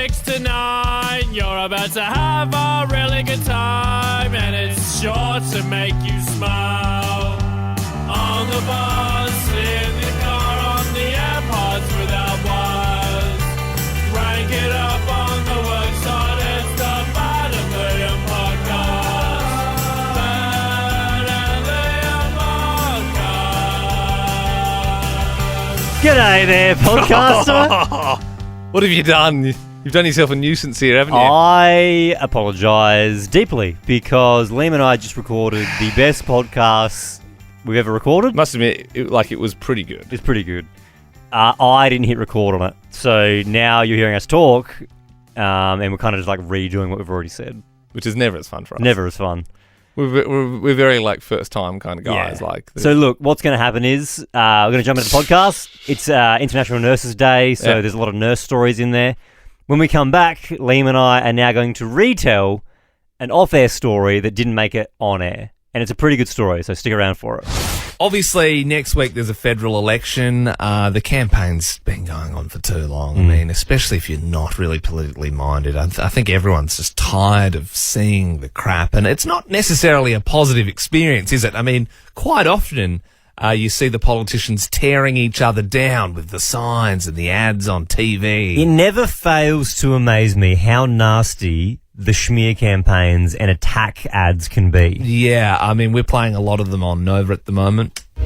6 to 9. You're about to have a really good time, and it's sure to make you smile. On the bus, in the car, on the AirPods without wires. Rank it up on the worksite, it's the Bad and Liam podcast. Bad and Liam podcast. G'day there, podcaster. What have you done? You've done yourself a nuisance here, haven't you? I apologise deeply because Liam and I just recorded the best podcast we've ever recorded. Must admit, it was pretty good. It's pretty good. I didn't hit record on it, so now you're hearing us talk, and we're kind of just like redoing what we've already said. Which is never as fun for us. Never as fun. We're very like first time kind of guys. Yeah. Like so look, what's going to happen is we're going to jump into the podcast. It's International Nurses Day, so there's a lot of nurse stories in there. When we come back, Liam and I are now going to retell an off-air story that didn't make it on air, and it's a pretty good story, so stick around for it. Obviously, next week there's a federal election. The campaign's been going on for too long. I mean, especially if you're not really politically minded. I think everyone's just tired of seeing the crap. And it's not necessarily a positive experience, is it? I mean, quite often you see the politicians tearing each other down with the signs and the ads on TV. It never fails to amaze me how nasty the schmear campaigns and attack ads can be. Yeah, I mean, we're playing a lot of them on Nova at the moment. Do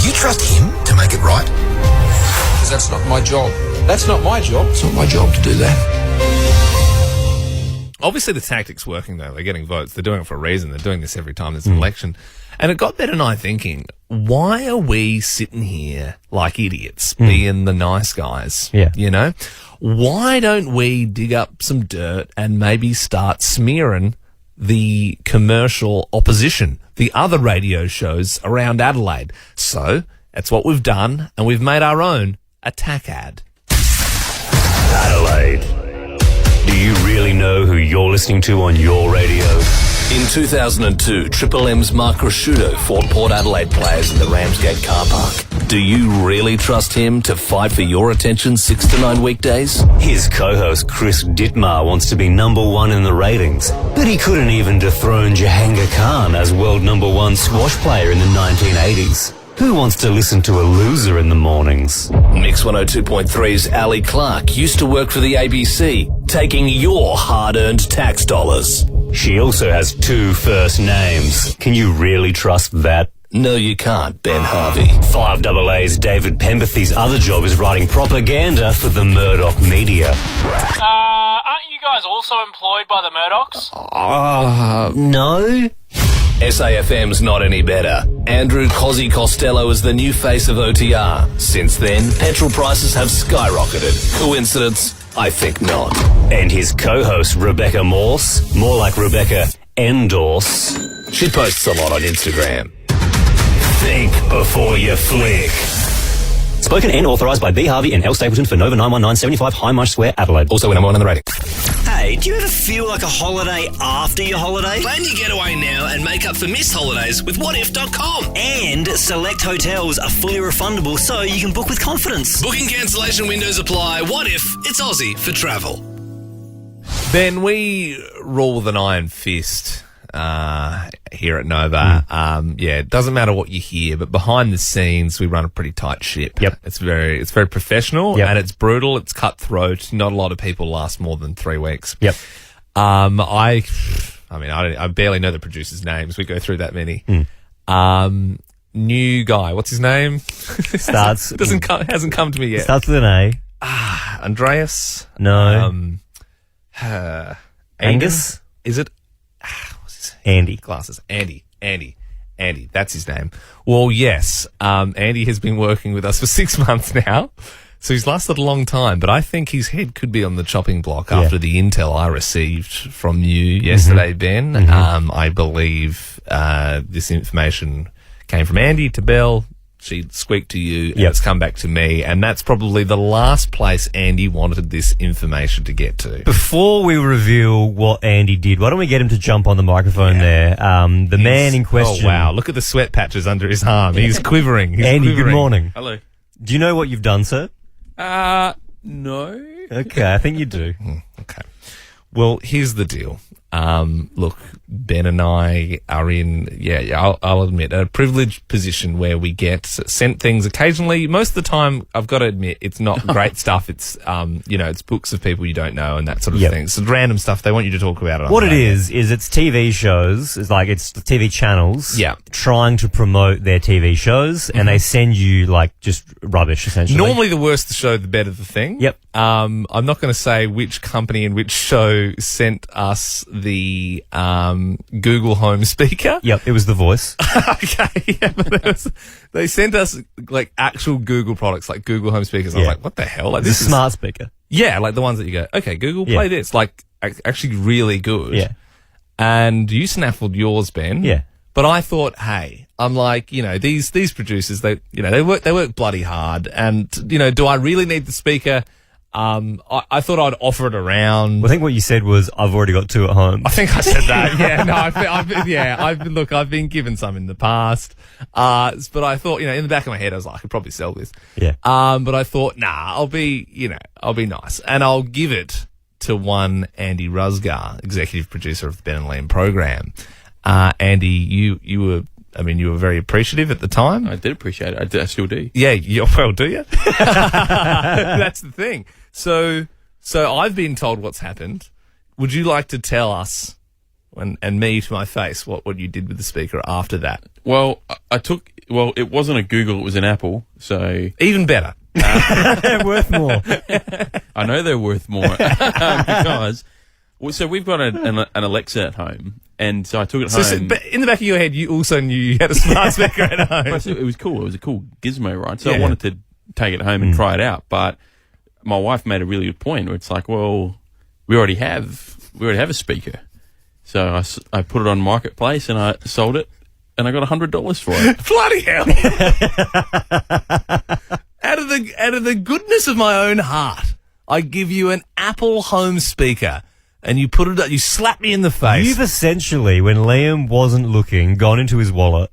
you trust him to make it right? Because that's not my job. That's not my job. It's not my job to do that. Obviously, the tactic's working, though. They're getting votes. They're doing it for a reason. They're doing this every time there's an election. And it got Ben and I thinking, why are we sitting here like idiots, being the nice guys? Yeah. You know? Why don't we dig up some dirt and maybe start smearing the commercial opposition, the other radio shows around Adelaide? So that's what we've done, and we've made our own attack ad. Adelaide, do you really know who you're listening to on your radio? In 2002, Triple M's Mark Rasciuto fought Port Adelaide players in the Ramsgate car park. Do you really trust him to fight for your attention 6 to 9 weekdays? His co-host Chris Dittmar wants to be number one in the ratings, but he couldn't even dethrone Jahangir Khan as world number one squash player in the 1980s. Who wants to listen to a loser in the mornings? Mix 102.3's Ali Clark used to work for the ABC, taking your hard-earned tax dollars. She also has 2 first names. Can you really trust that? No, you can't, Ben Harvey. 5AA's David Pemberthy's other job is writing propaganda for the Murdoch media. Aren't you guys also employed by the Murdochs? No? SAFM's not any better. Andrew Cozzy Costello is the new face of OTR. Since then, petrol prices have skyrocketed. Coincidence? I think not. And his co-host, Rebecca Morse, more like Rebecca Endorse. She posts a lot on Instagram. Think before you flick. Spoken and authorised by B. Harvey and L. Stapleton for Nova 91975 High Marsh Square, Adelaide. Also number 1 on the rating. Hey, do you ever feel like a holiday after your holiday? Plan your getaway now and make up for missed holidays with whatif.com. And select hotels are fully refundable so you can book with confidence. Booking cancellation windows apply. What if it's Aussie for travel? Ben, we rule with an iron fist here at Nova. It doesn't matter what you hear, but behind the scenes, we run a pretty tight ship. Yep. It's very professional, Yep. and it's brutal. It's cutthroat. Not a lot of people last more than 3 weeks. Yep. I barely know the producers' names. We go through that many. New guy. What's his name? Starts. Hasn't come to me yet. Starts with an A. Andreas? No. Angus? Is it? Andy. Glasses. Andy. That's his name. Well, yes. Andy has been working with us for 6 months now. So he's lasted a long time, but I think his head could be on the chopping block after the intel I received from you yesterday, Ben. I believe this information came from Andy to Belle. She squeaked to you, and it's come back to me, and that's probably the last place Andy wanted this information to get to. Before we reveal what Andy did, why don't we get him to jump on the microphone there? The man in question. Oh, wow. Look at the sweat patches under his arm. He's quivering. Andy, good morning. Hello. Do you know what you've done, sir? No. Okay, I think you do. Okay. Well, here's the deal. Look, Ben and I are in, I'll admit, a privileged position where we get sent things occasionally. Most of the time, I've got to admit, it's not great stuff. It's, it's books of people you don't know and that sort of thing. It's random stuff. They want you to talk about it. What it is it's TV shows. It's the TV channels trying to promote their TV shows, and they send you, just rubbish, essentially. Normally, the worse the show, the better the thing. Yep. I'm not going to say which company and which show sent us the Google Home speaker. Yep, it was The Voice. Okay, yeah, but they sent us actual Google products, like Google Home speakers. I was like, what the hell? This is smart speaker. Yeah, the ones that you go, okay, Google, play this. Actually really good. Yeah. And you snaffled yours, Ben. Yeah. But I thought, hey, I'm these producers, they work bloody hard. And, do I really need the speaker? I thought I'd offer it around. Well, I think what you said was, I've already got two at home. I think I said that. Yeah, no, I've been given some in the past. But I thought, in the back of my head, I was like, I could probably sell this. Yeah. But I thought, I'll be nice. And I'll give it to one Andy Rusgar, executive producer of the Ben and Liam program. Andy, you were very appreciative at the time. I did appreciate it. I still do. Yeah, well, do you? That's the thing. So I've been told what's happened. Would you like to tell us, and me to my face, what you did with the speaker after that? Well, it wasn't a Google, it was an Apple, so... Even better. they're worth more. I know they're worth more because... So we've got an Alexa at home, and so I took it home. But in the back of your head, you also knew you had a smart speaker at home. It was cool. It was a cool gizmo, right? So I wanted to take it home and try it out. But my wife made a really good point where it's like, well, we already have a speaker. So I put it on Marketplace and I sold it, and I got $100 for it. Bloody hell! Out of the goodness of my own heart, I give you an Apple home speaker. And you you slap me in the face. You've essentially, when Liam wasn't looking, gone into his wallet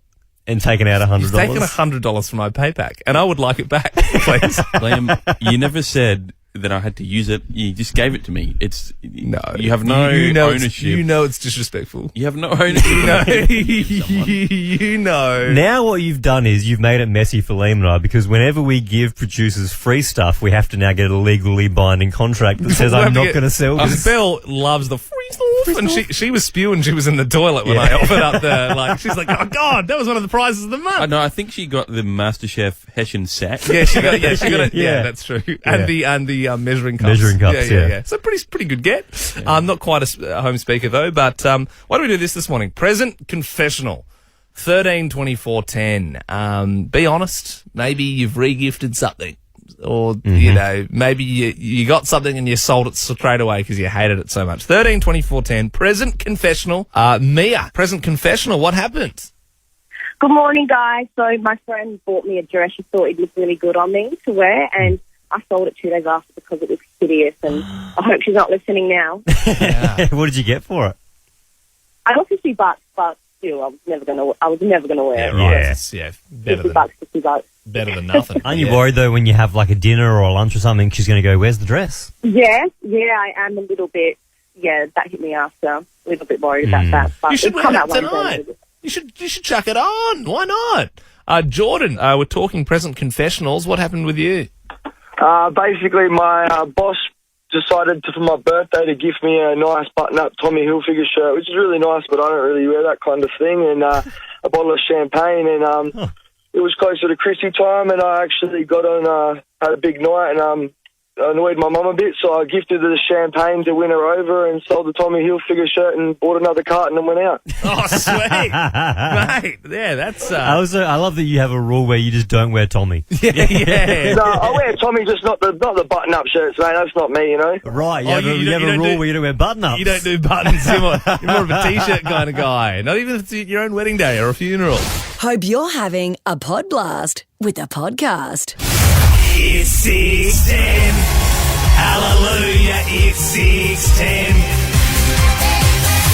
and taken out $100. You've taken $100 from my payback, and I would like it back, please. Liam, you never said that I had to use it. You just gave it to me. You have no ownership. It's disrespectful. You have no ownership. You know. Now what you've done is you've made it messy for Liam and I, because whenever we give producers free stuff, we have to now get a legally binding contract that says I'm not going to sell this. Belle loves the free stuff, and she was spewing. She was in the toilet when I offered up the she's like, oh God, that was one of the prizes of the month. No, I think she got the MasterChef Hessian sack. Yeah, she got it. Yeah, that's true. And the measuring cups. Yeah. So pretty good get. Yeah. Not quite a home speaker though, but why do we do this morning? Present confessional. 13-24-10. Be honest. Maybe you've re-gifted something. Or, maybe you got something and you sold it straight away because you hated it so much. 13-24-10. Present confessional. Mia, present confessional. What happened? Good morning, guys. So my friend bought me a dress. She thought it looked really good on me to wear, and I sold it 2 days after because it was hideous, and I hope she's not listening now. What did you get for it? I got $50, but still, I was never gonna wear it. Yeah, better $50. Better than nothing. Aren't you worried though when you have like a dinner or a lunch or something? She's going to go, "Where's the dress?" Yeah, I am a little bit. Yeah, that hit me after. A little bit worried about that. But you should wear that tonight. You should chuck it on. Why not? Jordan, we're talking present confessionals. What happened with you? Basically, my boss decided for my birthday to gift me a nice button-up Tommy Hilfiger shirt, which is really nice, but I don't really wear that kind of thing, and a bottle of champagne, and it was closer to Chrissy time, and I actually got on, had a big night, and annoyed my mum a bit, so I gifted her the champagne to win her over and sold the Tommy Hilfiger shirt and bought another carton and went out. Oh, sweet. Mate, yeah, that's... I love that you have a rule where you just don't wear Tommy. Yeah. No, I wear Tommy, just not the button-up shirts, mate. That's not me, you know. Right, you have a rule where you don't wear button-ups. You don't do buttons. You're more of a T-shirt kind of guy. Not even if it's your own wedding day or a funeral. Hope you're having a pod blast with the podcast. It's 6:10. Hallelujah, it's 6:10.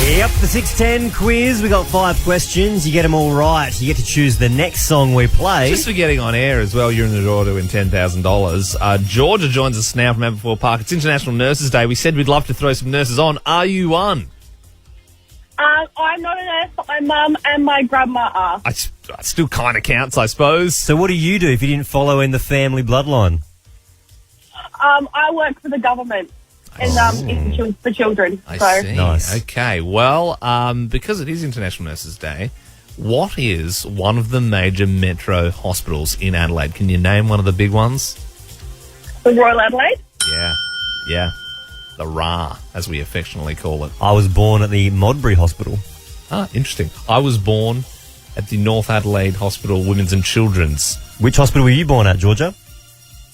Yep, the 610 quiz. We got 5 questions. You get them all right. You get to choose the next song we play. Just for getting on air as well, you're in the draw to win $10,000. Georgia joins us now from Aberfoyle Park. It's International Nurses Day. We said we'd love to throw some nurses on. Are you one? I'm not a nurse, but my mum and my grandma are. I still kind of counts, I suppose. So what do you do if you didn't follow in the family bloodline? I work for the government and for children. I so. see. Nice. Okay, well, because it is International Nurses Day, what is one of the major metro hospitals in Adelaide? Can you name one of the big ones? The Royal Adelaide? Yeah. The RA, as we affectionately call it. I was born at the Modbury Hospital. Ah, interesting. I was born at the North Adelaide Hospital Women's and Children's. Which hospital were you born at, Georgia?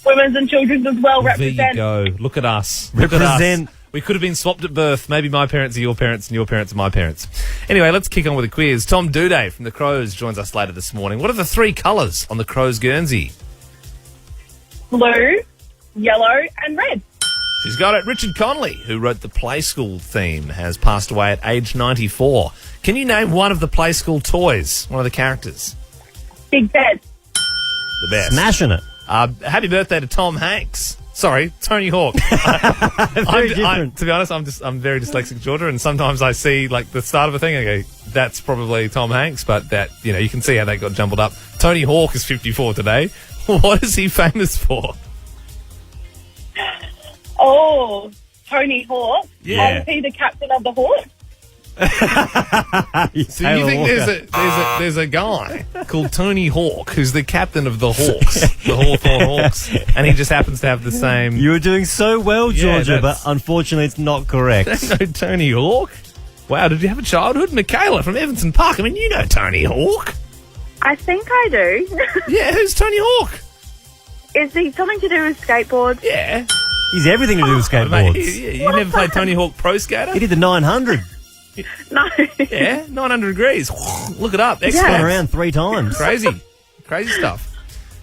Women's and children's as well, There represent. you go. Look at us. Look at Represent. us. We could have been swapped at birth. Maybe my parents are your parents and your parents are my parents. Anyway, let's kick on with the quiz. Tom Doedee from the Crows joins us later this morning. What are the 3 colours on the Crows Guernsey? Blue, yellow and red. She's got it. Richard Connolly, who wrote the Play School theme, has passed away at age 94. Can you name one of the Play School toys? One of the characters? Big bed. The best. Smashing it. Happy birthday to Tom Hanks. Sorry, Tony Hawk. Very different. To be honest, I'm very dyslexic, Georgia, and sometimes I see like the start of a thing and I go, that's probably Tom Hanks, but that, you can see how that got jumbled up. Tony Hawk is 54 today. What is he famous for? Oh, Tony Hawk. Yeah. Is he the captain of the Hawks? So you think there's a guy called Tony Hawk who's the captain of the Hawks, the Hawthorn Hawks, and he just happens to have the same... You were doing so well, Georgia, but unfortunately it's not correct. Don't know Tony Hawk? Wow, did you have a childhood? Michaela from Evanston Park. I mean, you know Tony Hawk. I think I do. Yeah, who's Tony Hawk? Is he something to do with skateboards? Yeah. He's everything to do with skateboards. Mate, you never played Tony Hawk Pro Skater? He did the 900. No. Yeah, 900 degrees. Look it up. Spun around 3 times. Crazy stuff.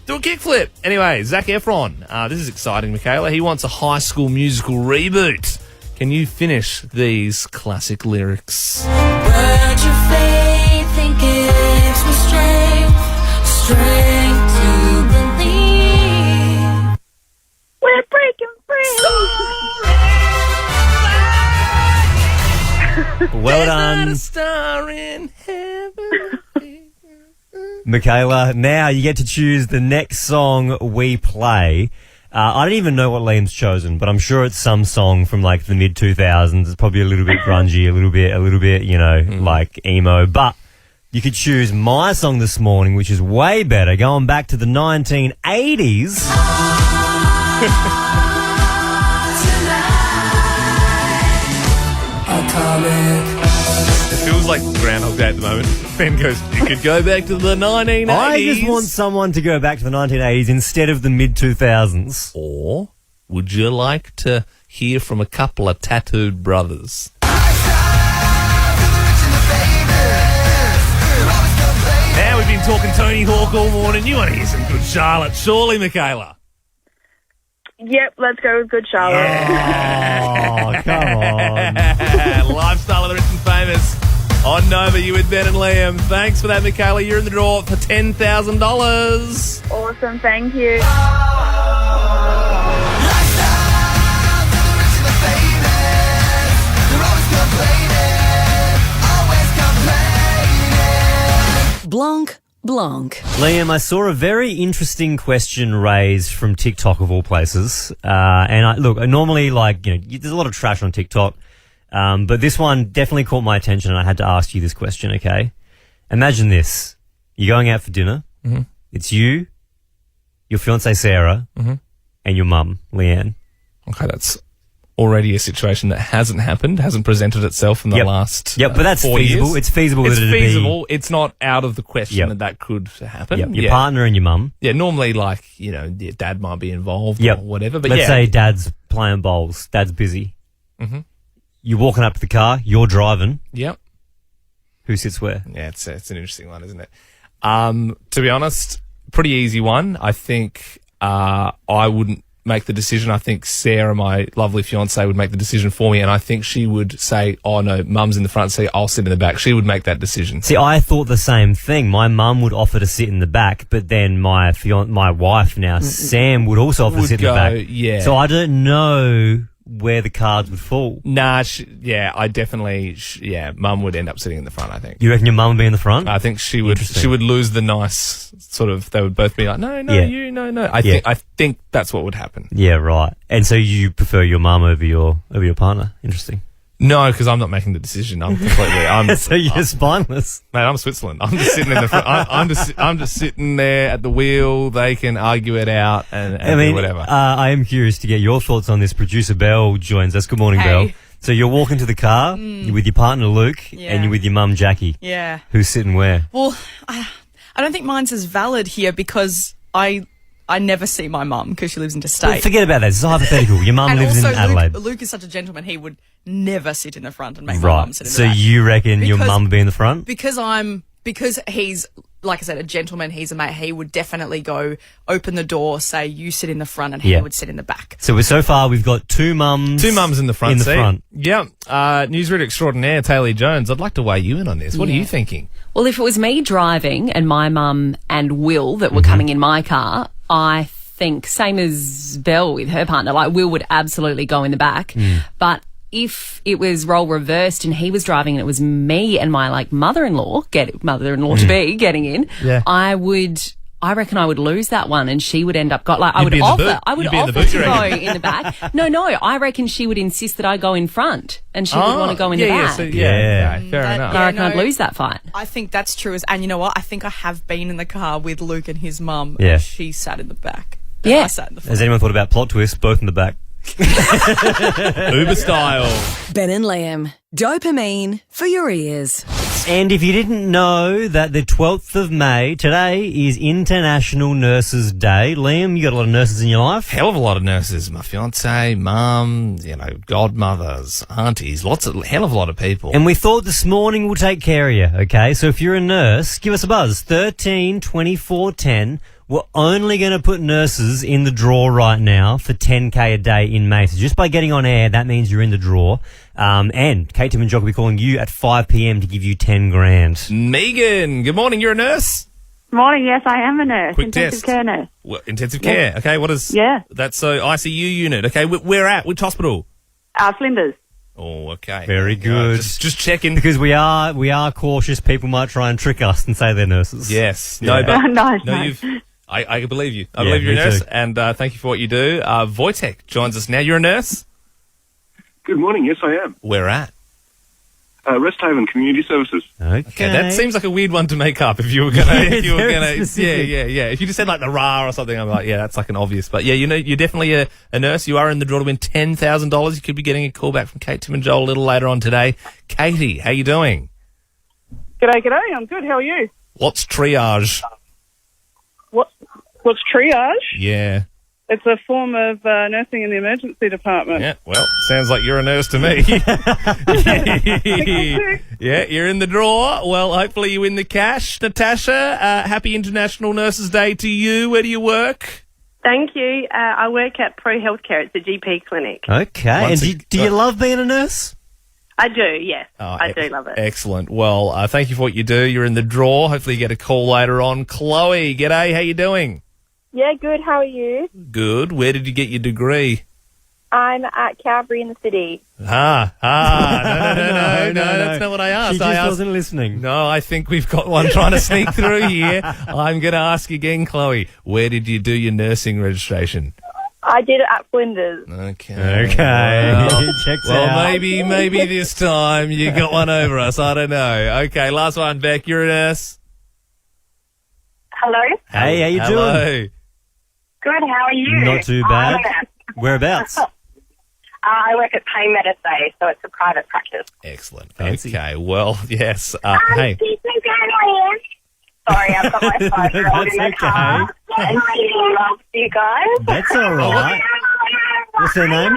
Do a kickflip. Anyway, Zac Efron. This is exciting, Michaela. He wants a High School Musical reboot. Can you finish these classic lyrics? But your faith and gives me strength to believe. We're breaking free. Well done. Not a star in heaven. Michaela, now you get to choose the next song we play. I don't even know what Liam's chosen, but I'm sure it's some song from like the mid-2000s. It's probably a little bit grungy, a little bit, like emo. But you could choose my song this morning, which is way better, going back to the 1980s. It feels like Groundhog Day at the moment. Ben goes, you could go back to the 1980s. I just want someone to go back to the 1980s instead of the mid-2000s. Or would you like to hear from a couple of tattooed brothers? Now we've been talking Tony Hawk all morning. You want to hear some good Charlotte, surely, Michaela? Yep, let's go with Good Charlotte. Oh, come on. Lifestyle of the rich and famous. On Nova, you with Ben and Liam. Thanks for that, Michaela. You're in the draw for $10,000. Awesome, thank you. Blanc, Blanc. Liam, I saw a very interesting question raised from TikTok of all places. Normally, there's a lot of trash on TikTok. But this one definitely caught my attention and I had to ask you this question, okay? Imagine this. You're going out for dinner. Mm-hmm. It's you, your fiancée Sarah, and your mum, Leanne. Okay, that's already a situation that hasn't presented itself in the last but that's 4 feasible. years. It's feasible. It's that it'd feasible. It's not out of the question that could happen. Yep. Your partner and your mum. Yeah, normally your dad might be involved or whatever. But let's say dad's playing bowls. Dad's busy. Mm-hmm. You're walking up to the car. You're driving. Yep. Who sits where? Yeah, it's an interesting one, isn't it? To be honest, pretty easy one. I think I wouldn't make the decision. I think Sarah, my lovely fiancée, would make the decision for me, and I think she would say, oh, no, Mum's in the front seat, I'll sit in the back. She would make that decision. See, I thought the same thing. My mum would offer to sit in the back, but then my wife now, Sam, would also offer to sit in the back. Yeah. So I don't know where the cards would fall. Nah, I definitely, Mum would end up sitting in the front, I think. You reckon your mum would be in the front? I think she would lose the nice sort of, they would both be like, no, no. I think that's what would happen. Yeah, right. And so you prefer your mum over your partner? Interesting. No, because I'm not making the decision. So you're spineless. Mate, I'm Switzerland. I'm just sitting in the front. I'm just sitting there at the wheel. They can argue it out and do whatever. I am curious to get your thoughts on this. Producer Belle joins us. Good morning, Belle. So you're walking to the car, you're with your partner Luke, and you're with your mum Jackie. Yeah. Who's sitting where? Well, I don't think mine's as valid here because I never see my mum because she lives interstate. Well, forget about that. This is hypothetical. Your mum lives in Adelaide. Luke is such a gentleman. He would never sit in the front and make my mum sit in the back. So you reckon your mum would be in the front? Because he's, like I said, a gentleman. He's a mate. He would definitely go open the door, say you sit in the front, and he would sit in the back. So far we've got two mums in the front seat. Front. Yeah. Newsreader extraordinaire Taylor Jones. I'd like to weigh you in on this. What are you thinking? Well, if it was me driving and my mum and Will that were coming in my car, I think same as Belle with her partner, like Will would absolutely go in the back. But if it was role reversed and he was driving and it was me and my mother-in-law to be getting in, I reckon I would lose that one and she would end up I would offer to go in the back. No, I reckon she would insist that I go in front and she would want to go in the back. Fair enough. I reckon I'd lose that fight. I think that's true. And you know what? I think I have been in the car with Luke and his mum. Yeah. And she sat in the back. Yeah. I sat in the front. Has anyone thought about plot twist? Both in the back. Uber style. Ben and Liam. Dopamine for your ears. And if you didn't know that the 12th of May, today is International Nurses Day. Liam, you got a lot of nurses in your life? Hell of a lot of nurses. My fiancée, mum, godmothers, aunties, hell of a lot of people. And we thought this morning we'll take care of you, okay? So if you're a nurse, give us a buzz. 13 24 10. We're only going to put nurses in the draw right now for 10K a day in May. So just by getting on air, that means you're in the draw. And Kate, Tim and Jock will be calling you at 5 p.m. to give you 10 grand. Megan, good morning. You're a nurse? Morning, yes, I am a nurse. Quick intensive test. care nurse. Intensive care. Okay, what is... Yeah. That's so ICU unit. Okay, where at? Which hospital? Flinders. Oh, okay. Very good. Just checking. Because we are cautious. People might try and trick us and say they're nurses. Yes. Yeah. No, I believe you. I believe you're a nurse, too. and thank you for what you do. Wojtek joins us now. You're a nurse? Good morning. Yes, I am. Where at? Resthaven Community Services. Okay. That seems like a weird one to make up if you were gonna. If you just said like the RA or something, I'm like, yeah, that's like an obvious. But yeah, you're definitely a nurse. You are in the draw to win $10,000. You could be getting a call back from Kate, Tim, and Joel a little later on today. Katie, how you doing? G'day. I'm good. How are you? What's triage? What's triage? Yeah. It's a form of nursing in the emergency department. Yeah, well, sounds like you're a nurse to me. Yeah, you're in the draw. Well, hopefully you win the cash. Natasha, happy International Nurses Day to you. Where do you work? Thank you. I work at Pro Healthcare. It's a GP clinic. Okay. And do you love being a nurse? I do, yes. I do love it. Excellent. Well, thank you for what you do. You're in the draw. Hopefully you get a call later on. Chloe, g'day. How you doing? Yeah, good. How are you? Good. Where did you get your degree? I'm at Calvary in the city. No, that's not what I asked. She just wasn't listening. No, I think we've got one trying to sneak through here. I'm going to ask again, Chloe. Where did you do your nursing registration? I did it at Flinders. Okay. Checks out. Well, maybe this time you got one over us. I don't know. Okay, last one, Beck. You're a nurse. Hello? Hey, how you doing? Good, how are you? Not too bad. Whereabouts? I work at Pain Medicine, so it's a private practice. Excellent. Fancy. Okay, well, yes. Hey. Sorry, I've got my 5-year-old in the car. And she loves you guys. That's all right. What's her name?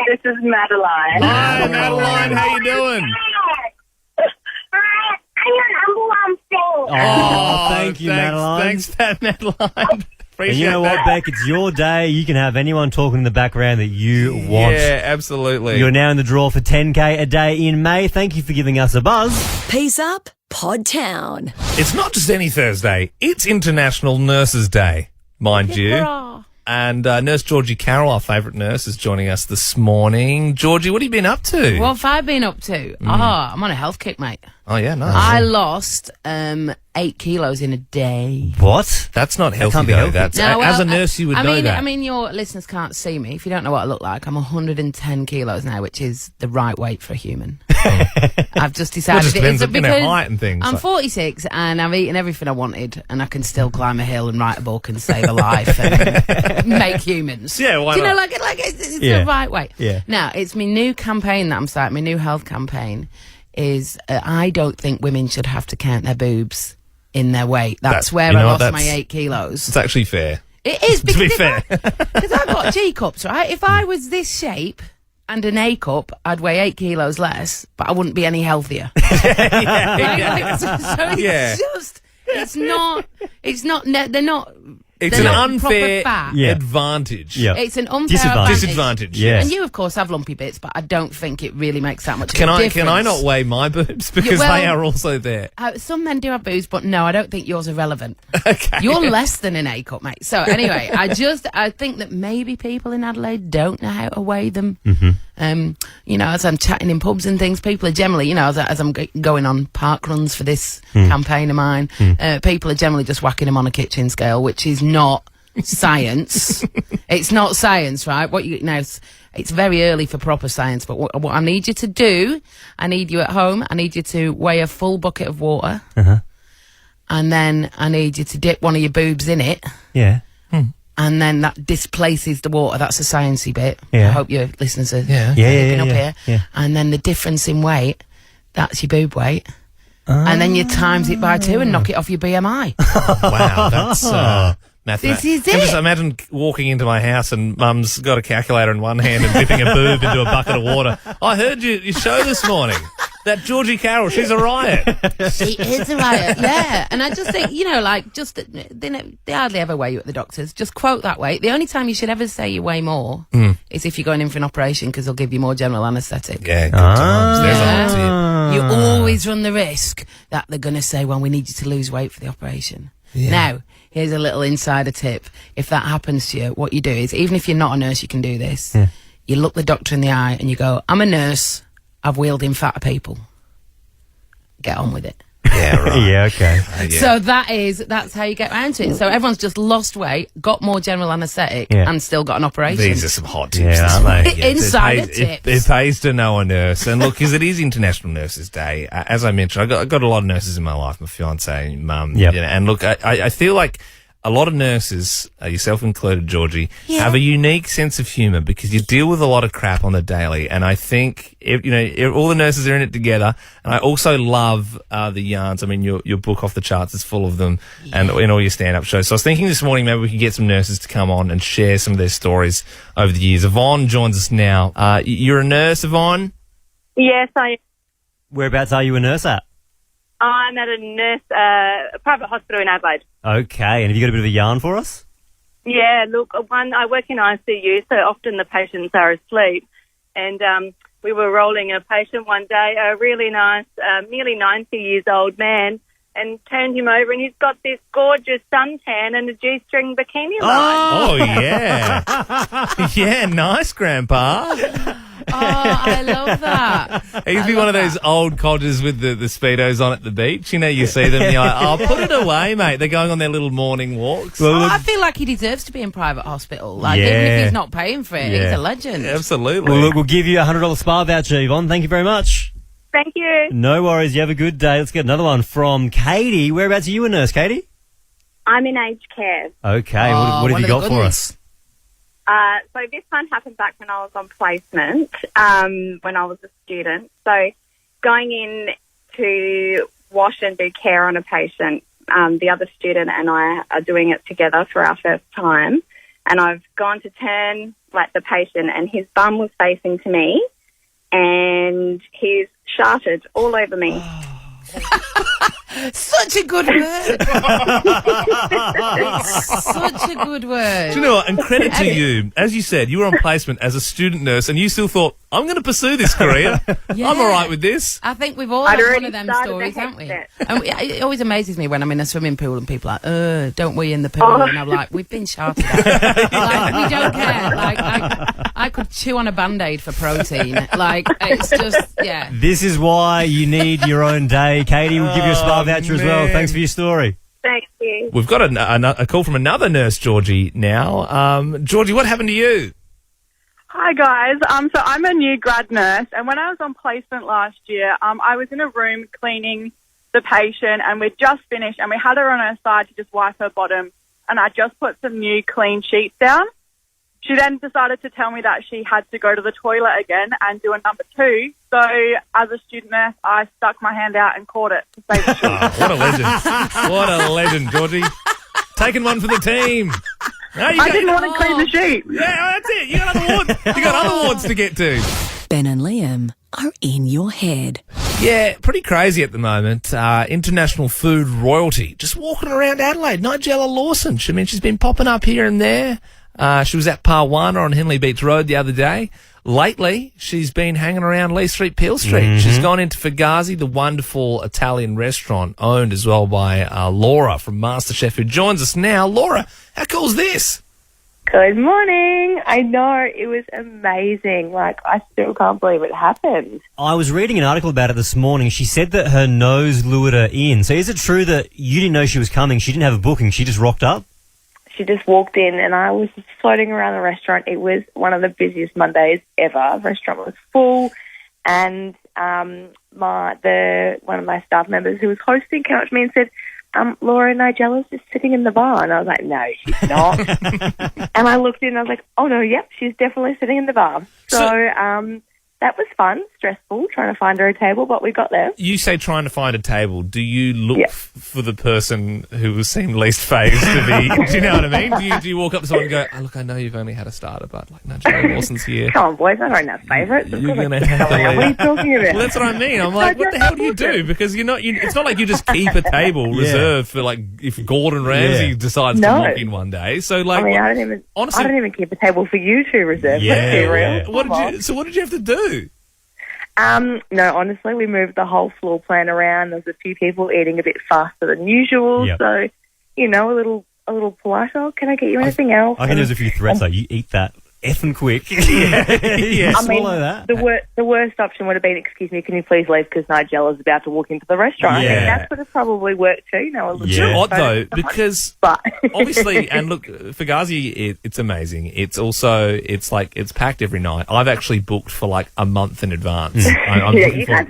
This is Madeline. Hi, Madeline. How you doing? I'm your number one fan. Oh, thank you, Madeline. Thanks, Madeline. Appreciate And you know what, that. Beck? It's your day. You can have anyone talking in the background that you want. Yeah, absolutely. You're now in the draw for 10K a day in May. Thank you for giving us a buzz. Peace up, Pod Town. It's not just any Thursday. It's International Nurses Day, mind you. Hurrah. And Nurse Georgie Carroll, our favourite nurse, is joining us this morning. Georgie, what have you been up to? What have I been up to? I'm on a health kick, mate. Oh, yeah, nice. I lost 8 kilos in a day. What? That's not healthy, can't be though. healthy. That's, No, as a well, nurse, you would I know mean, that. I mean, your listeners can't see me. If you don't know what I look like, I'm 110 kilos now, which is the right weight for a human. I've just decided Well, it just depends on, because height and things. I'm 46 and I've eaten everything I wanted, and I can still climb a hill and write a book and save a life and make humans. Yeah, why Do you know, not? like it's Yeah. the right way. Yeah. Now, it's my new campaign that I'm starting, my new health campaign, is I don't think women should have to count their boobs in their weight. That's where I lost my 8 kilos. It's actually fair. It is, To be because fair. because I've got G cups, right? If I was this shape and an A cup, I'd weigh 8 kilos less, but I wouldn't be any healthier. yeah. So it's Yeah. just, it's not, they're not. It's they're an not unfair proper fat. Yeah. advantage. Yeah. It's an unfair Disadvantage. Yeah. And you, of course, have lumpy bits, but I don't think it really makes that much Can of a I difference. not weigh my boobs because well- they are also there? Some men do have boobs, but no, I don't think yours are relevant. Okay. You're less than an A cup, mate. So anyway, I think that maybe people in Adelaide don't know how to weigh them. You know, as I'm chatting in pubs and things, people are generally, you know, as I'm going on park runs for this campaign of mine, people are generally just whacking them on a kitchen scale, which is not science. It's not science, right? It's very early for proper science, but what I need you to do, I need you at home, I need you to weigh a full bucket of water, and then I need you to dip one of your boobs in it, Yeah. and then that displaces the water. That's the sciencey bit. Yeah. I hope your listeners are Yeah, picking up here. yeah. And then the difference in weight, that's your boob weight. And then you times it by 2 and knock it off your BMI. Wow, that's mathematics. This is Can you just it. imagine walking into my house and Mum's got a calculator in one hand and dipping a boob into a bucket of water. I heard your show this morning. That Georgie Carroll, she's a riot. She is a riot, yeah. And I just think, you know, like, just they hardly ever weigh you at the doctors. Just quote that weight. The only time you should ever say you weigh more is if you're going in for an operation, because they'll give you more general anaesthetic. Yeah, good times. There's a tip. You always run the risk that they're going to say, well, we need you to lose weight for the operation. Yeah. Now, here's a little insider tip. If that happens to you, what you do is, even if you're not a nurse, you can do this. Yeah. You look the doctor in the eye and you go, I'm a nurse. I've wheeled in fatter people. Get on with it. Yeah, right. Yeah, okay. Yeah. So that's how you get around to it. So everyone's just lost weight, got more general anaesthetic, Yeah. and still got an operation. These are some hot tips. Yeah, this aren't morning. they? Insider it tips. It pays to know a nurse. And look, because it is International Nurses Day, as I mentioned, I got a lot of nurses in my life, my fiancée, mum. Yep. You know, and look, I feel like a lot of nurses, yourself included, Georgie, Yeah. have a unique sense of humour because you deal with a lot of crap on the daily. And I think, all the nurses are in it together. And I also love the yarns. I mean, your book Off the Charts is full of them, and in all your stand-up shows. So I was thinking this morning maybe we could get some nurses to come on and share some of their stories over the years. Yvonne joins us now. You're a nurse, Yvonne? Yes, Whereabouts are you a nurse at? I'm at a private hospital in Adelaide. Okay, and have you got a bit of a yarn for us? Yeah, look, I work in ICU, so often the patients are asleep. And we were rolling a patient one day, a really nice, nearly 90 years old man, and turned him over, and he's got this gorgeous suntan and a G-string bikini line. Oh, yeah. Yeah, nice, Grandpa. Oh, I love that. He used to be one of those old codgers with the Speedos on at the beach. You know, you see them and you're like, oh, put it away, mate. They're going on their little morning walks. I feel like he deserves to be in private hospital. Like, Yeah. even if he's not paying for it, Yeah. he's a legend. Absolutely. Well, look, we'll give you a $100 spa voucher, Yvonne. Thank you very much. Thank you. No worries. You have a good day. Let's get another one from Katie. Whereabouts are you a nurse, Katie? I'm in aged care. Okay. What have you got for us? So this one happened back when I was on placement, when I was a student. So going in to wash and do care on a patient, the other student and I are doing it together for our first time. And I've gone to turn like the patient, and his bum was facing to me, and he's sharted all over me. Such a good word. It's such a good word. Do you know what? And credit to you. As you said, you were on placement as a student nurse and you still thought, I'm going to pursue this career. Yeah. I'm all right with this. I think we've all I'd had already one of them started stories, the haven't we? headset. And it always amazes me when I'm in a swimming pool and people are like, don't we in the pool? And I'm like, we've been shouted at. Like, we don't care. Like, I could chew on a Band-Aid for protein. Like, it's just, yeah. This is why you need your own day. Katie, we'll give you a spa voucher as well. man. Thanks for your story. Thank you. We've got a call from another nurse, Georgie, now. Georgie, what happened to you? Hi guys. So I'm a new grad nurse, and when I was on placement last year, I was in a room cleaning the patient, and we'd just finished, and we had her on her side to just wipe her bottom, and I just put some new clean sheets down. She then decided to tell me that she had to go to the toilet again and do a number 2. So as a student nurse, I stuck my hand out and caught it to save the sheet. Oh, what a legend. What a legend, Georgie. Taking one for the team. No, I didn't want to clean the sheet. Yeah, that's it. You got other awards. You got other awards to get to. Ben and Liam are in your head. Yeah, pretty crazy at the moment. International food royalty. Just walking around Adelaide. Nigella Lawson. She's been popping up here and there. She was at Parwana on Henley Beach Road the other day. Lately, she's been hanging around Lee Street, Peel Street. Mm-hmm. She's gone into Fugazi, the wonderful Italian restaurant owned as well by Laura from MasterChef, who joins us now. Laura, how cool's this? Good morning. I know, it was amazing. Like, I still can't believe it happened. I was reading an article about it this morning. She said that her nose lured her in. So is it true that you didn't know she was coming? She didn't have a booking. She just rocked up? She just walked in and I was just floating around the restaurant. It was one of the busiest Mondays ever. The restaurant was full, and one of my staff members who was hosting came up to me and said, Laura, Nigella's just sitting in the bar. And I was like, no, she's not. And I looked in and I was like, oh no, yep, she's definitely sitting in the bar. So that was fun, stressful, trying to find her a table, but we got there. You say trying to find a table. Do you look for the person who seemed least phased to be? Do you know what I mean? Do you walk up to someone and go, oh, look, I know you've only had a starter, but like, Nigella Lawson's here. Come on, boys, I don't have favourites. You're going to have to leave. What are you talking about? Well, that's what I mean. I'm like, what the hell do you do? Because it's not like you just keep a table reserved for, like, if Gordon Ramsay decides to walk in one day. So, like, I mean, I don't even keep a table for you two reserved. Let's be real. What did you have to do? No, honestly, we moved the whole floor plan around. There was a few people eating a bit faster than usual. Yep. So, a little polite. Oh, can I get you anything else? I think there's a few threats, like, you eat that effing quick. yeah, swallow that. The worst option would have been, excuse me, can you please leave because Nigella's about to walk into the restaurant. Yeah. I think that would have probably worked too. You know what, though? Because obviously, and look, Fugazi, it's amazing. It's also, it's packed every night. I've actually booked for like a month in advance. You guys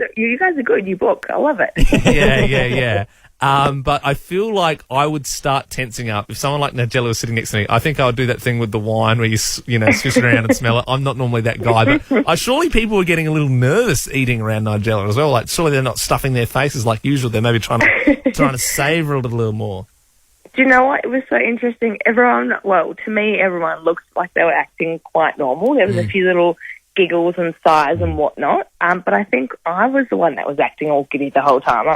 are good. You book. I love it. Yeah. But I feel like I would start tensing up if someone like Nigella was sitting next to me. I think I would do that thing with the wine where you swish it around and smell it. I'm not normally that guy, but surely people were getting a little nervous eating around Nigella as well. Like, surely they're not stuffing their faces like usual. They're maybe trying to savor it a little more. Do you know what? It was so interesting. Everyone looked like they were acting quite normal. There was a few little giggles and sighs and whatnot. But I think I was the one that was acting all giddy the whole time.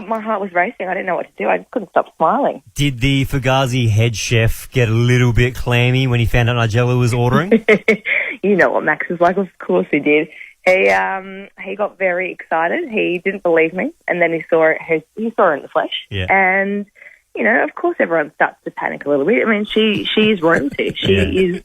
My heart was racing. I didn't know what to do. I just couldn't stop smiling. Did the Fugazi head chef get a little bit clammy when he found out Nigella was ordering? You know what Max is like. Of course he did. He got very excited. He didn't believe me, and then he saw her in the flesh. Yeah. And of course, everyone starts to panic a little bit. I mean, she is royalty. She's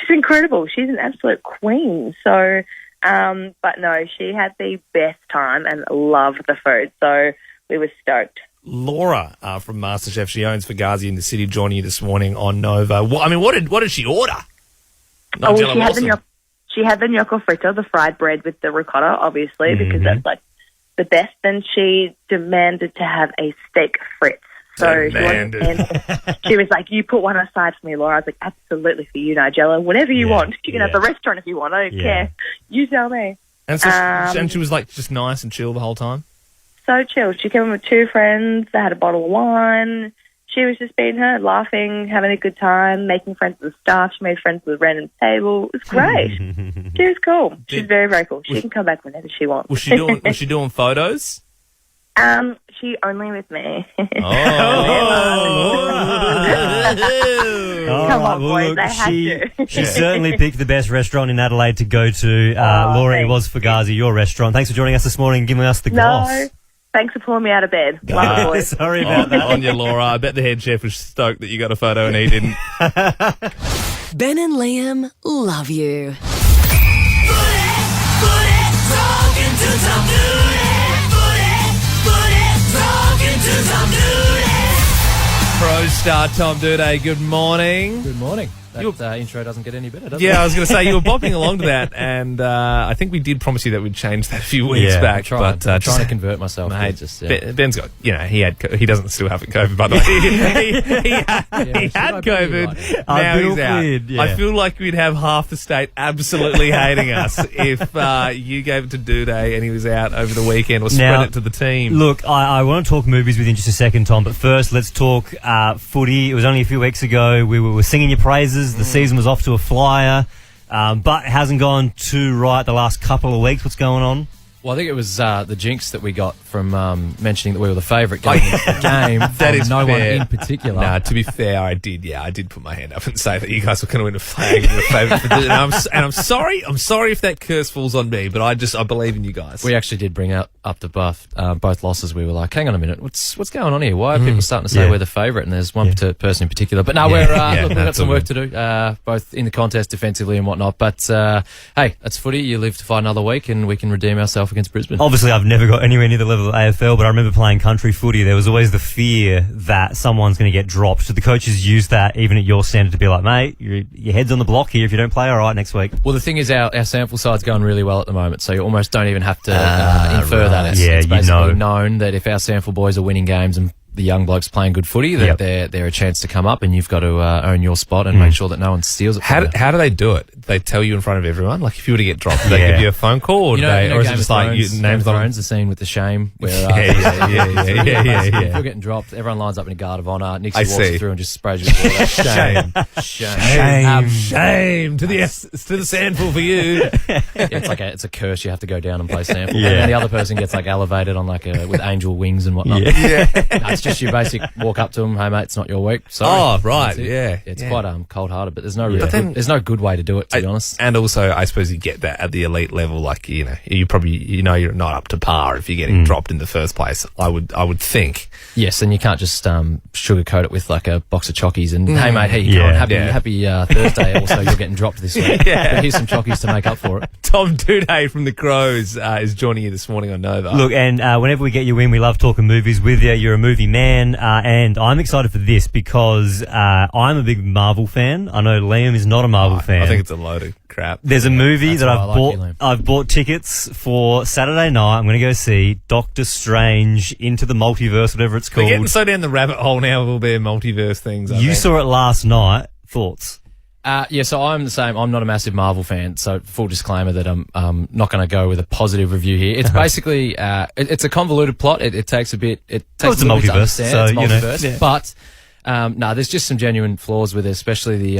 incredible. She's an absolute queen. So, but no, she had the best time and loved the food. So we were stoked. Laura from MasterChef, she owns Fugazi in the city, joining you this morning on Nova. What did she order? She had the gnocco fritto, the fried bread with the ricotta, obviously, because that's like the best. Then she demanded to have a steak fritz. So she was like, you put one aside for me, Laura. I was like, absolutely for you, Nigella. Whatever you want. You can have the restaurant if you want. I don't care. You tell me. And so and she was like just nice and chill the whole time? So chill. She came in with two friends. They had a bottle of wine. She was just being her, laughing, having a good time, making friends with the staff. She made friends with a random table. It was great. She was cool. She's very, very cool. She can come back whenever she wants. Was she doing photos? She only with me. All Come right, on, well, boys, look, I had to. she certainly picked the best restaurant in Adelaide to go to. Laura, it was Fugazi, your restaurant. Thanks for joining us this morning and giving us the goss. No, thanks for pulling me out of bed. Love it, boys. Sorry about that. On you, Laura. I bet the head chef was stoked that you got a photo and he didn't. Ben and Liam love you. Pro star Tom Doedee, good morning. Good morning. That intro doesn't get any better, does it? Yeah, I was going to say, you were bopping along to that, and I think we did promise you that we'd change that a few weeks back. I'm trying to convert myself. Mate, just, Ben's got, he doesn't still have COVID, by the way. he had COVID, now he's out. Weird, yeah. I feel like we'd have half the state absolutely hating us if you gave it to Doedee and he was out over the weekend or spread it to the team. Look, I want to talk movies with you in just a second, Tom, but first let's talk footy. It was only a few weeks ago. We were singing your praises. The season was off to a flyer, but it hasn't gone too right the last couple of weeks. What's going on? Well, I think it was the jinx that we got from mentioning that we were the favourite going into the game. That is no fair. one in particular. Nah, to be fair, I did put my hand up and say that you guys were going to win a flag and were favourite for and I'm sorry if that curse falls on me, but I believe in you guys. We actually did bring up to both losses. We were like, hang on a minute, what's going on here? Why are people starting to say we're the favourite? And there's one person in particular. But no, we've got some work to do, both in the contest defensively and whatnot. But hey, that's footy. You live to fight another week, and we can redeem ourselves against Brisbane. Obviously, I've never got anywhere near the level of AFL, but I remember playing country footy. There was always the fear that someone's going to get dropped. So the coaches use that, even at your standard, to be like, mate, your head's on the block here. If you don't play all right next week. Well, the thing is, our sample side's going really well at the moment, so you almost don't even have to infer that. It's basically known that if our sample boys are winning games and the young blokes playing good footy, that they're a chance to come up, and you've got to own your spot and make sure that no one steals it. How do they do it? They tell you in front of everyone? Like, if you were to get dropped, do they give you a phone call? Or, or is it just like names on Thrones, the scene with the shame where yeah. if you're getting dropped, everyone lines up in a guard of honour. Nixie walks through and just sprays you with water. Shame to the sandful for you. It's a curse. You have to go down and play sample. And then the other person gets like elevated on with angel wings and whatnot. It's just your basic walk up to them. Hey mate, it's not your week. Sorry. Oh right, It's quite cold hearted, but there's no there's no good way to do it, to be honest. And also, I suppose you get that at the elite level. Like, you probably you're not up to par if you're getting dropped in the first place. I would think. Yes, and you can't just sugarcoat it with like a box of chockies and hey mate, how you going? Happy Thursday. Also, you're getting dropped this week. But here's some chockies to make up for it. Tom Doedee from the Crows is joining you this morning on Nova. Look, and whenever we get you in, we love talking movies with you. You're a movie man, and I'm excited for this because I'm a big Marvel fan. I know Liam is not a Marvel fan. I think it's a load of crap. There's a movie that I've I've bought tickets for Saturday night. I'm going to go see Doctor Strange Into the Multiverse, whatever it's called. We're getting so down the rabbit hole now with all their multiverse things. You saw it last night. Thoughts? So I'm the same. I'm not a massive Marvel fan, so full disclaimer that I'm not going to go with a positive review here. It's basically it's a convoluted plot. It takes a bit. It takes it's a multiverse, so it's multiverse. But there's just some genuine flaws with it, especially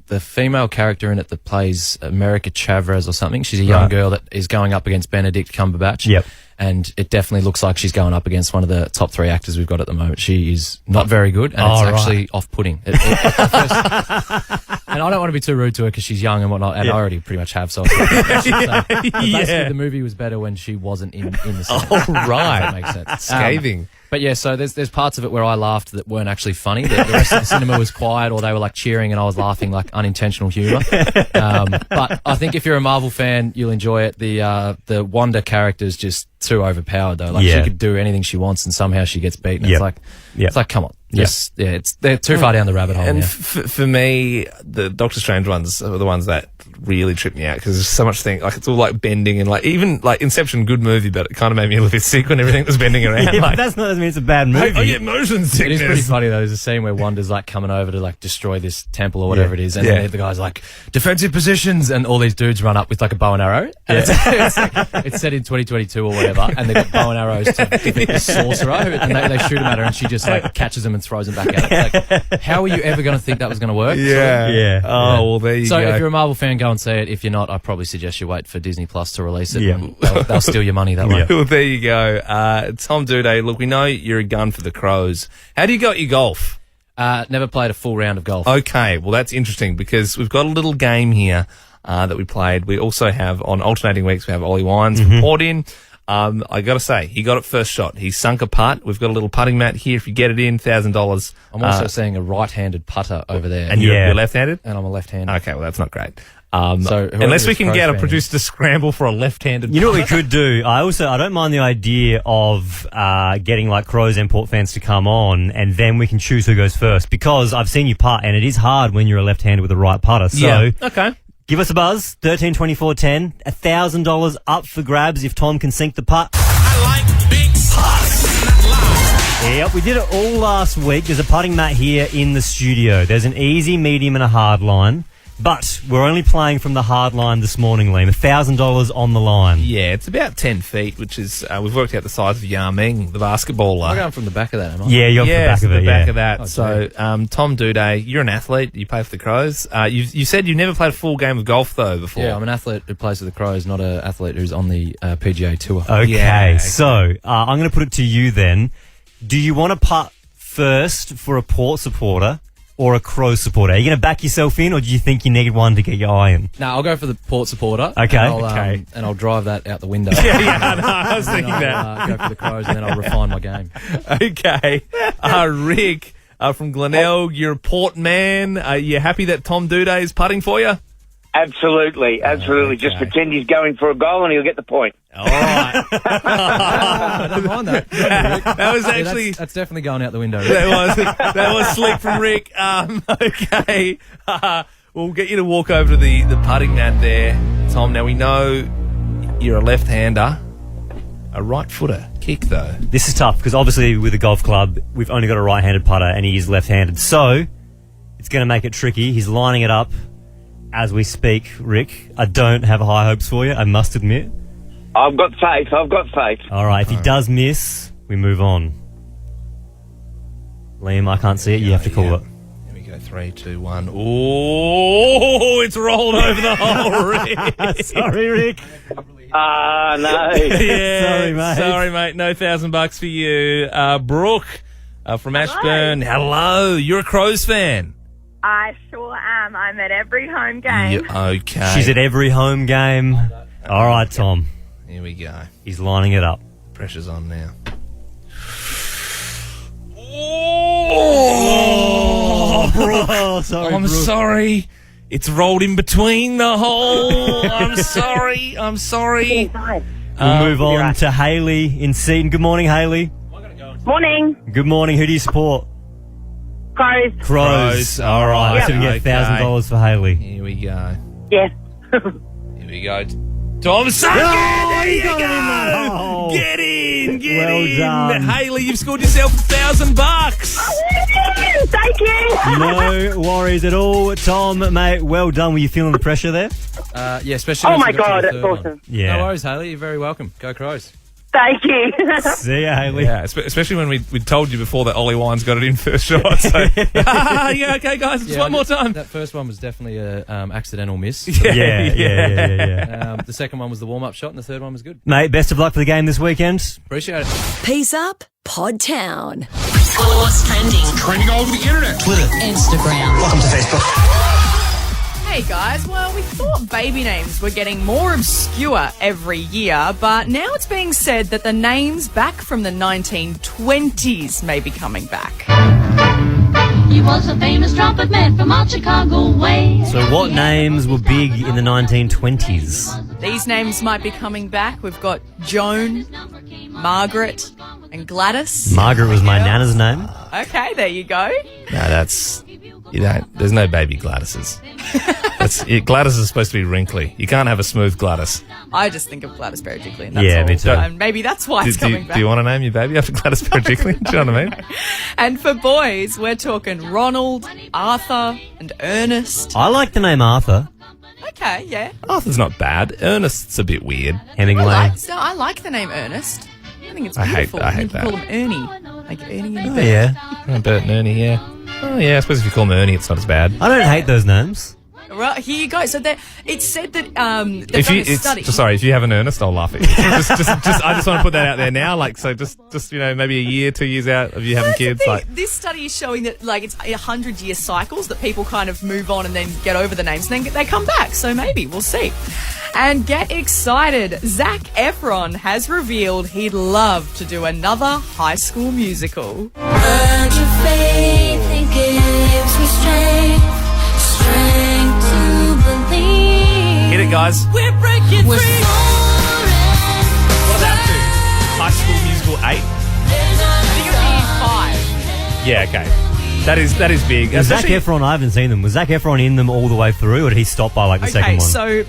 the female character in it that plays America Chavez or something. She's a young girl that is going up against Benedict Cumberbatch. Yep. And it definitely looks like she's going up against one of the top 3 actors we've got at the moment. She is not very good, and it's actually off-putting. And I don't want to be too rude to her because she's young and whatnot, and I already pretty much have. So basically, the movie was better when she wasn't in the cinema. Oh, right. If that makes sense. Scathing. But yeah, so there's parts of it where I laughed that weren't actually funny. The rest of the cinema was quiet, or they were like cheering, and I was laughing like unintentional humour. But I think if you're a Marvel fan, you'll enjoy it. The Wanda character's just too overpowered though. Like she could do anything she wants, and somehow she gets beaten. It's like come on. They're too far down the rabbit hole. And for me, the Doctor Strange ones are the ones that really tripped me out because there's so much thing. Like, it's all like bending and like even like Inception, good movie, but it kind of made me a little bit sick when everything was bending around. But that's not doesn't mean it's a bad movie. I get motion sickness. It is pretty funny though. There's a scene where Wanda's like coming over to like destroy this temple or whatever it is, and then the guy's like defensive positions, and all these dudes run up with like a bow and arrow. And it's set in 2022 or whatever, and they've got bow and arrows to defeat the sorcerer, and they shoot him at her, and she just like catches them and throws them back at it. Like, how are you ever going to think that was going to work? Oh, well, there you go. So if you're a Marvel fan, go and see it. If you're not, I probably suggest you wait for Disney Plus to release it. Yeah. And they'll steal your money that way. Well, there you go. Tom Doedee, look, we know you're a gun for the Crows. How do you go at your golf? Never played a full round of golf. Okay, well, that's interesting because we've got a little game here that we played. We also have, on alternating weeks, we have Ollie Wines report in. I got to say, he got it first shot. He sunk a putt. We've got a little putting mat here. If you get it in, $1,000. I'm also seeing a right-handed putter over there. And you're left-handed? And I'm a left-hander. Okay, well, that's not great. So unless we can get a producer to scramble for a left-handed You know what we could do? I don't mind the idea of getting like Crows and Port fans to come on, and then we can choose who goes first, because I've seen you putt, and it is hard when you're a left-hander with a right putter. So okay. Give us a buzz, 13 24 10, $1,000 up for grabs if Tom can sink the putt. Yep, we did it all last week. There's a putting mat here in the studio. There's an easy, medium and a hard line. But we're only playing from the hard line this morning, Liam. $1,000 on the line. Yeah, it's about 10 feet, which is, we've worked out the size of Yao Ming, the basketballer. I'm going from the back of that, am I? Yeah, you're from the back of it, that. Oh, So, Tom Doedee, you're an athlete. You play for the Crows. You said you never played a full game of golf, though, before. Yeah, I'm an athlete who plays for the Crows, not an athlete who's on the PGA Tour. Okay, so I'm going to put it to you then. Do you want to putt first for a Port supporter or a Crow supporter? Are you going to back yourself in, or do you think you need one to get your eye in? No, I'll go for the Port supporter. Okay. And I'll drive that out the window. I was thinking that. I'll go for the Crows, and then I'll refine my game. Okay. Rick from Glenelg, you're a Port man. Are you happy that Tom Doedee is putting for you? Absolutely. Just pretend he's going for a goal and he'll get the point. All right. I don't mind that. That was actually... That's definitely going out the window. That was slick from Rick. Okay. We'll get you to walk over to the putting mat there, Tom. Now, we know you're a left-hander. A right-footer kick, though. This is tough, because obviously with the golf club, we've only got a right-handed putter, and he is left-handed. So, it's going to make it tricky. He's lining it up as we speak, Rick. I don't have high hopes for you, I must admit. I've got faith. All right, if he does miss, we move on. Liam, I can't see it. You have to call it. Here we go. 3, 2, 1. Oh, it's rolled over the hole, Rick. Sorry, Rick. No. Yeah, sorry, mate. No $1,000 for you. Brooke from Ashburn. Hello. You're a Crows fan. I sure am. I'm at every home game. Okay. She's at every home game. All right, Tom. Here we go. He's lining it up. Pressure's on now. Oh, Brooke. Oh, sorry, I'm Brooke. sorry. It's rolled in between the hole. I'm sorry. We'll move on to Hayley in Seaton. Good morning, Hayley. Morning. Good morning. Who do you support? Crows. All right. Yep. So we get $1,000 for Hayley. Here we go. Yeah. Here we go. Tom Sutton! There you go! Get in! Well done. Hayley, you've scored yourself $1,000. Thank you. No worries at all. Tom, mate, well done. Were you feeling the pressure there? Yeah, especially. Oh once my we got to God, the that's third one. awesome. Yeah. No worries, Hayley. You're very welcome. Go Crows. Thank you. See ya, Hayley. Yeah, especially when we told you before that Ollie Wines got it in first shot. So, yeah, okay, guys, just one more time. That first one was definitely a accidental miss. Yeah. The second one was the warm-up shot, and the third one was good. Mate, best of luck for the game this weekend. Appreciate it. Peace up, Pod Town. What's trending? Trending all over the internet. Twitter. Instagram. Welcome to Facebook. Hey guys, well, we thought baby names were getting more obscure every year, but now it's being said that the names back from the 1920s may be coming back. He was a famous trumpet man from out Chicago way. So what names were big in the 1920s? These names might be coming back. We've got Joan, Margaret, and Gladys. Margaret was my nana's name. Okay, there you go. No, there's no baby Gladyses. Gladys is supposed to be wrinkly. You can't have a smooth Gladys. I just think of Gladys Berejiklian. That's Yeah, all. me too. And maybe that's why it's coming back. Do you want to name your baby after Gladys Berejiklian? Do you know what I mean? And for boys, we're talking Ronald, Arthur, and Ernest. I like the name Arthur. Okay, yeah. Arthur's not bad. Ernest's a bit weird. Hemingway. I like the name Ernest. I think it's beautiful. I hate You can that. call him Ernie. Like Ernie and Oh, Bert. yeah. Bert and Ernie, yeah. Oh, yeah, I suppose if you call him Ernie, it's not as bad. I don't hate those names. Well, here you go. So it's said that they've done a study. If you have an Ernest, I'll laugh at you. I just want to put that out there now. Like, so just maybe a year, 2 years out of you having kids. Like, this study is showing that it's 100-year cycles that people kind of move on and then get over the names and then they come back. So maybe we'll see. And get excited. Zac Efron has revealed he'd love to do another High School Musical. And your faith, it gives me strength to believe. Hit it, guys. We're breaking free. What's that to? High School Musical 8? I think it'd be 5. Yeah, okay. That is big. Was Zac Efron, I haven't seen them. Was Zac Efron in them all the way through, or did he stop by the second one? So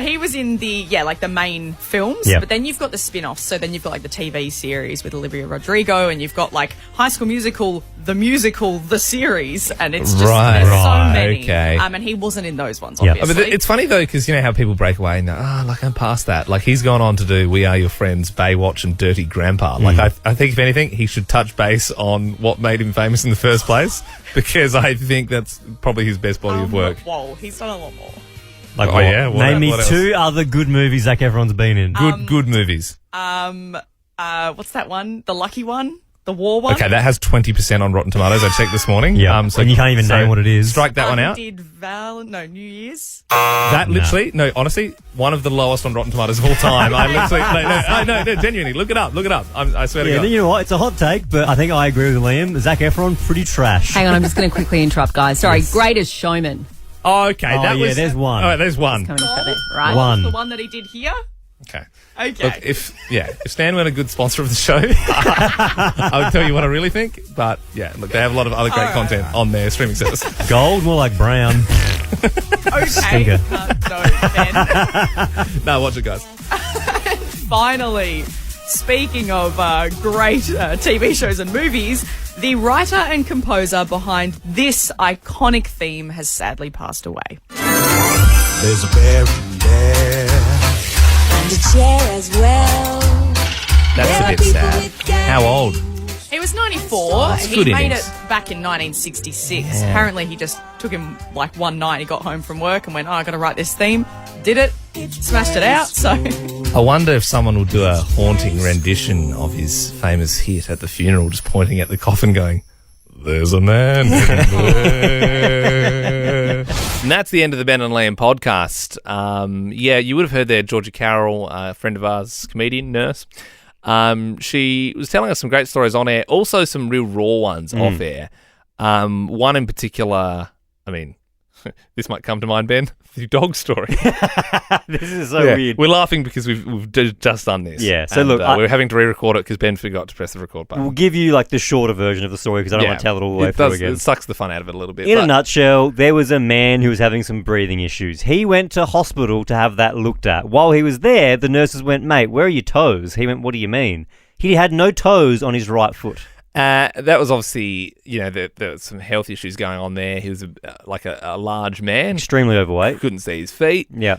he was in the main films, Yep. but then you've got the spin-offs. So then you've got the TV series with Olivia Rodrigo, and you've got High School Musical, the series, and it's just there's so many. Okay. And he wasn't in those ones, obviously. But it's funny though, because you know how people break away and I'm past that. Like, he's gone on to do We Are Your Friends, Baywatch, and Dirty Grandpa. Like, I think if anything, he should touch base on what made him famous in the first place, because I think that's probably his best body of work. Whoa, he's done a lot more. Like, oh yeah, name me two other good movies Zac Efron's been in. Good movies. What's that one? The Lucky One? The War one? Okay, that has 20% on Rotten Tomatoes. I checked this morning. Yeah, and you can't even name what it is. Strike that one out. Did New Year's? That literally, no, honestly, one of the lowest on Rotten Tomatoes of all time. I literally, no, genuinely, look it up. I swear to God. You know what? It's a hot take, but I think I agree with Liam. Zac Efron, pretty trash. Hang on, I'm just going to quickly interrupt, guys. Sorry, Greatest Showman. Oh, okay. There's one. All right, there's one. Right. One. The one that he did here? Okay. Okay. Look, if Stan weren't a good sponsor of the show, I would tell you what I really think. But yeah, look, they have a lot of other great content on their streaming service. Gold, more like brown. Okay. No, watch it, guys. Finally, speaking of great TV shows and movies, the writer and composer behind this iconic theme has sadly passed away. There's a bear in there. And a chair as well. That's a bit sad. How old? He was 94. That's He good made innings. it back in 1966. Yeah. Apparently, he just took him one night. He got home from work and went, I got to write this theme. Did it. Smashed it out. So I wonder if someone will do a haunting rendition of his famous hit at the funeral, just pointing at the coffin going, "There's a man in there." And that's the end of the Ben and Liam podcast. You would have heard there Georgie Carroll, a friend of ours, comedian, nurse. She was telling us some great stories on air, also some real raw ones off air. One in particular, I mean, this might come to mind, Ben, the dog story. This is so weird. We're laughing because we've just done this. Yeah, so and, look, we're having to re-record it because Ben forgot to press the record button. We'll give you the shorter version of the story because I don't want to tell it all the way through again. It sucks the fun out of it a little bit. In a nutshell, there was a man who was having some breathing issues. He went to hospital to have that looked at. While he was there, the nurses went, "Mate, where are your toes?" He went, "What do you mean?" He had no toes on his right foot. That was obviously, there was some health issues going on there. He was a large man. Extremely overweight. Couldn't see his feet. Yeah.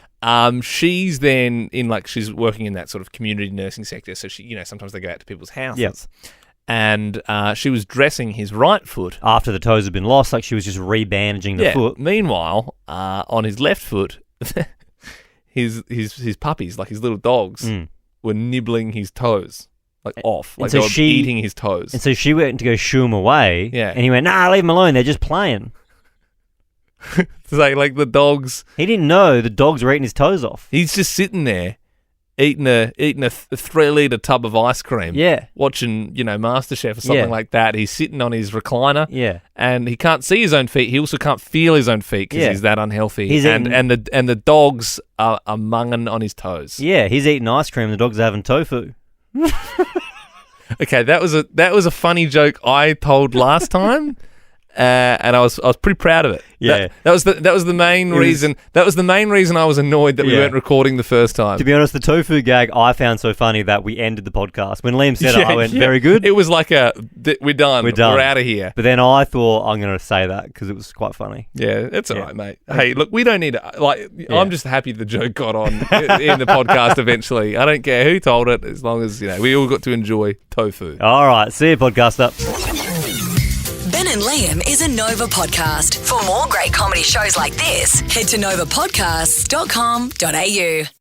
She's then she's working in that sort of community nursing sector. So she, sometimes they go out to people's houses. Yep. And she was dressing his right foot. After the toes had been lost, she was just rebandaging the foot. Meanwhile, on his left foot, his puppies, his little dogs, were nibbling his toes. Off. And They were eating his toes. And so she went to go shoo him away. Yeah. And he went, "Nah, leave them alone. They're just playing." It's like the dogs. He didn't know the dogs were eating his toes off. He's just sitting there eating a 3-litre tub of ice cream. Yeah. Watching, MasterChef or something like that. He's sitting on his recliner. Yeah. And he can't see his own feet. He also can't feel his own feet because he's that unhealthy. He's and the dogs are munging on his toes. Yeah, he's eating ice cream. The dogs are having tofu. Okay, that was a funny joke I told last time. And I was pretty proud of it. Yeah, that was the main reason. That was the main reason I was annoyed that we weren't recording the first time. To be honest, the tofu gag I found so funny that we ended the podcast. When Liam said it, I went, "Very good." It was like we're done. We're out of here. But then I thought I'm going to say that because it was quite funny. Yeah, it's all right, mate. Hey, look, we don't need to. I'm just happy the joke got on in the podcast eventually. I don't care who told it, as long as we all got to enjoy tofu. All right, see you, podcaster. Ben and Liam is a Nova podcast. For more great comedy shows like this, head to novapodcasts.com.au.